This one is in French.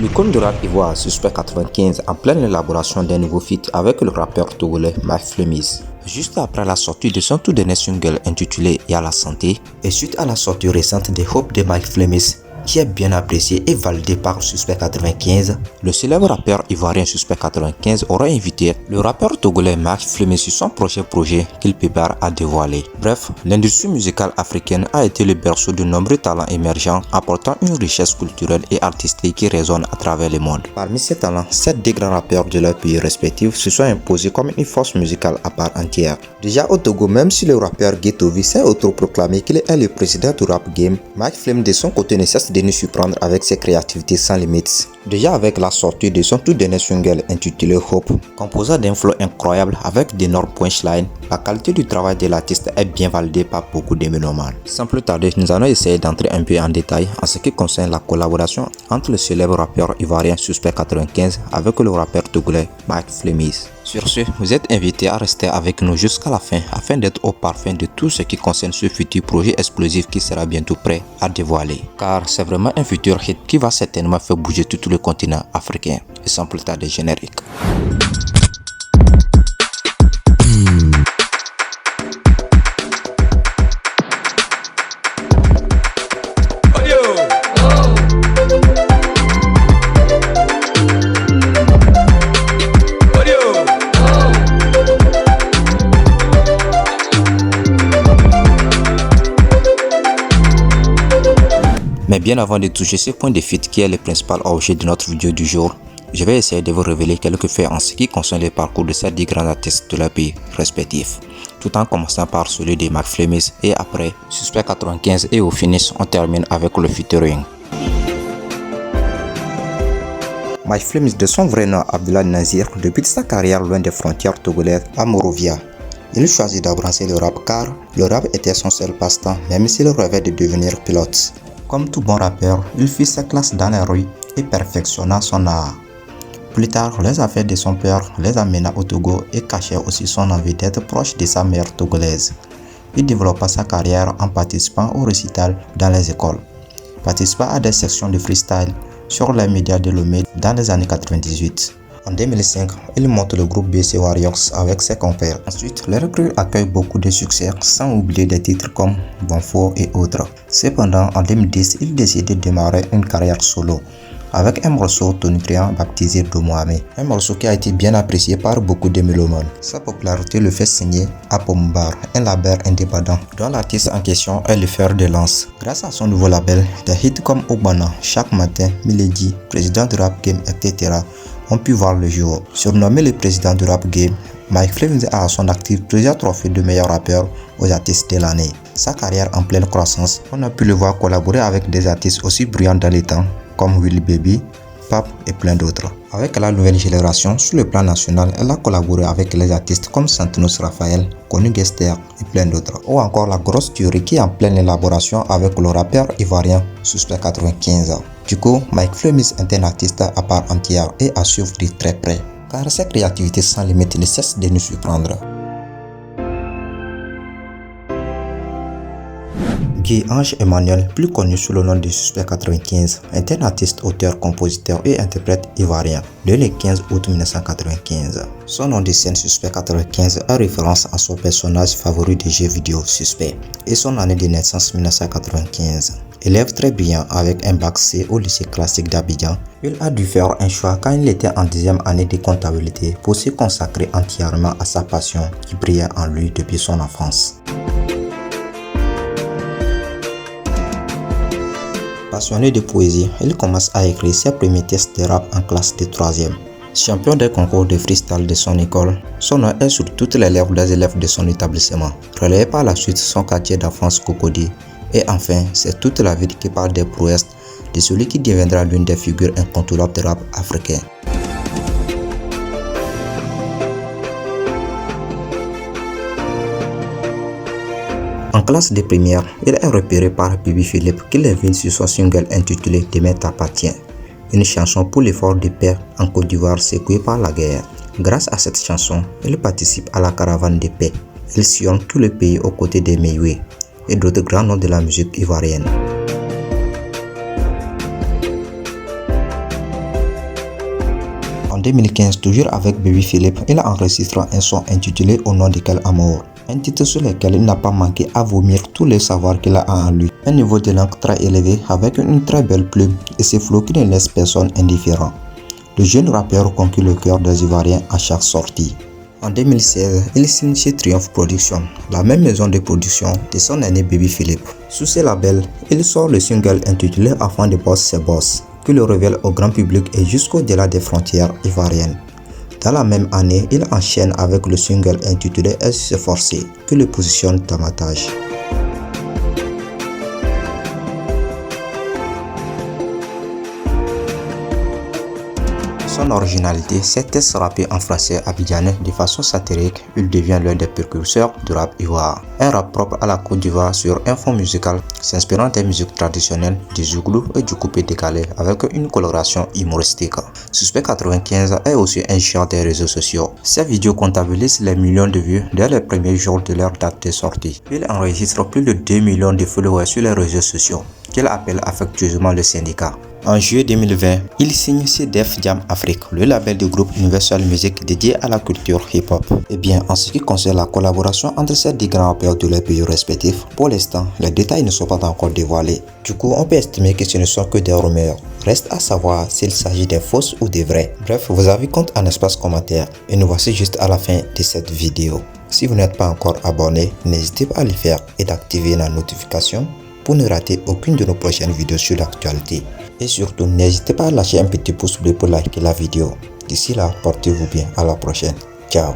L'icône du rap ivoire Suspect 95 en pleine élaboration d'un nouveau feat avec le rappeur togolais Mike Flemis. Juste après la sortie de son tout dernier single intitulé Y'a la santé et suite à la sortie récente des Hope de Mike Flemis qui est bien apprécié et validé par Suspect 95, le célèbre rappeur ivoirien Suspect 95 aura invité le rappeur togolais Mike Flemis sur son projet qu'il prépare à dévoiler. Bref, l'industrie musicale africaine a été le berceau de nombreux talents émergents apportant une richesse culturelle et artistique qui résonne à travers le monde. Parmi ces talents, 7 des grands rappeurs de leurs pays respectifs se sont imposés comme une force musicale à part entière. Déjà au Togo, même si le rappeur Ghettovi s'est autoproclamé qu'il est le président du rap game, Mike Flemis de son côté ne cesse de nous surprendre avec ses créativités sans limites. Déjà avec la sortie de son tout dernier single intitulé Hope, composé d'un flow incroyable avec d'énormes punchlines, la qualité du travail de l'artiste est bien validée par beaucoup de mélomanes. Sans plus tarder, nous allons essayer d'entrer un peu en détail en ce qui concerne la collaboration entre le célèbre rappeur ivoirien Suspect 95 avec le rappeur togolais Mike Flemis. Sur ce, vous êtes invités à rester avec nous jusqu'à la fin afin d'être au parfum de tout ce qui concerne ce futur projet explosif qui sera bientôt prêt à dévoiler. Car c'est vraiment un futur hit qui va certainement faire bouger tout le continent africain. Et sans plus tarder, générique. Mais bien avant de toucher ce point de fuite qui est le principal objet de notre vidéo du jour, je vais essayer de vous révéler quelques faits en ce qui concerne le parcours de ces 10 grands artistes de leur pays respectifs, tout en commençant par celui de Mike Flemis et après Suspect 95 et au finish on termine avec le featuring. Mike Flemis, de son vrai nom Abdullah Nazir, débute sa carrière loin des frontières togolaises à Monrovia. Il choisit d'embrasser le rap car le rap était son seul passe-temps même s'il rêvait de devenir pilote. Comme tout bon rappeur, il fit ses classes dans les rues et perfectionna son art. Plus tard, les affaires de son père les amena au Togo et cachait aussi son envie d'être proche de sa mère togolaise. Il développa sa carrière en participant au récital dans les écoles, participa à des sections de freestyle sur les médias de Lomé dans les années 98. En 2005, il monte le groupe BC Warriors avec ses compères. Ensuite, les recrues accueillent beaucoup de succès sans oublier des titres comme Bonfort et autres. Cependant, en 2010, il décide de démarrer une carrière solo avec un morceau tonitruant baptisé Domoame, un morceau qui a été bien apprécié par beaucoup de mélomanes. Sa popularité le fait signer à Pombar, un label indépendant dont l'artiste en question est le fer de lance. Grâce à son nouveau label, des hits comme Obana, Chaque matin, Milady, Président du Rap Game, etc. ont pu voir le jour. Surnommé le président du rap game, Mike Flemis a à son actif plusieurs trophées de meilleur rappeur aux artistes de l'année. Sa carrière en pleine croissance, on a pu le voir collaborer avec des artistes aussi brillants dans les temps comme Willy Baby, Pape et plein d'autres. Avec la nouvelle génération, sur le plan national, elle a collaboré avec les artistes comme Santinos Raphaël, Connu Gester et plein d'autres. Ou encore la grosse tuerie qui est en pleine élaboration avec le rappeur ivoirien Suspect 95. Du coup, Mike Flemis est un artiste à part entière et à suivre de très près, car sa créativité sans limite ne cesse de nous surprendre. Guy Ange Emmanuel, plus connu sous le nom de Suspect 95, est un artiste, auteur, compositeur et interprète ivoirien, né le 15 août 1995. Son nom de scène Suspect 95 est référence à son personnage favori des jeux vidéo Suspect et son année de naissance 1995. Élève très brillant avec un bac C au lycée classique d'Abidjan, il a dû faire un choix quand il était en 10e année de comptabilité pour se consacrer entièrement à sa passion qui brillait en lui depuis son enfance. Passionné de poésie, il commence à écrire ses premiers textes de rap en classe de 3e. Champion des concours de freestyle de son école, son nom est sur toutes les lèvres des élèves de son établissement. Relayé par la suite son quartier d'enfance Cocody. Et enfin, c'est toute la ville qui parle des prouesses de celui qui deviendra l'une des figures incontournables du rap africain. En classe de première, il est repéré par Bibi Philippe qui l'invite sur son single intitulé Demain t'appartient, une chanson pour l'effort de paix en Côte d'Ivoire secouée par la guerre. Grâce à cette chanson, il participe à la caravane de paix. Il sillonne tout le pays aux côtés des Meïwé et d'autres grands noms de la musique ivoirienne. En 2015, toujours avec Baby Philippe, il a enregistré un son intitulé Au nom de quel amour, un titre sur lequel il n'a pas manqué à vomir tous les savoirs qu'il a en lui. Un niveau de langue très élevé avec une très belle plume et ses flots qui ne laissent personne indifférent. Le jeune rappeur conquit le cœur des Ivoiriens à chaque sortie. En 2016, il signe chez Triumph Productions, la même maison de production de son aîné Baby Philippe. Sous ce label, il sort le single intitulé Afin de Boss c'est Boss, qui le révèle au grand public et jusqu'au-delà des frontières ivoiriennes. Dans la même année, il enchaîne avec le single intitulé Est-ce forcé, qui le positionne davantage. Son originalité, cet texte rappé en français abidjanais de façon satirique, il devient l'un des précurseurs du rap ivoire. Un rap propre à la Côte d'Ivoire sur un fond musical s'inspirant des musiques traditionnelles, du zouglou et du coupé décalé avec une coloration humoristique. Suspect 95 est aussi un géant des réseaux sociaux. Ses vidéos comptabilisent les millions de vues dès les premiers jours de leur date de sortie. Il enregistre plus de 2 millions de followers sur les réseaux sociaux, qu'il appelle affectueusement le syndicat. En juillet 2020, il signe chez Def Jam Afrique, le label du groupe Universal Music dédié à la culture hip-hop. Et bien, en ce qui concerne la collaboration entre ces 10 grands rappeurs de leurs pays respectifs, pour l'instant, les détails ne sont pas encore dévoilés. Du coup, on peut estimer que ce ne sont que des rumeurs. Reste à savoir s'il s'agit des fausses ou des vraies. Bref, vos avis comptent en espace commentaire. Et nous voici juste à la fin de cette vidéo. Si vous n'êtes pas encore abonné, n'hésitez pas à le faire et d'activer la notification pour ne rater aucune de nos prochaines vidéos sur l'actualité. Et surtout, n'hésitez pas à lâcher un petit pouce bleu pour liker la vidéo. D'ici là, portez-vous bien. À la prochaine. Ciao.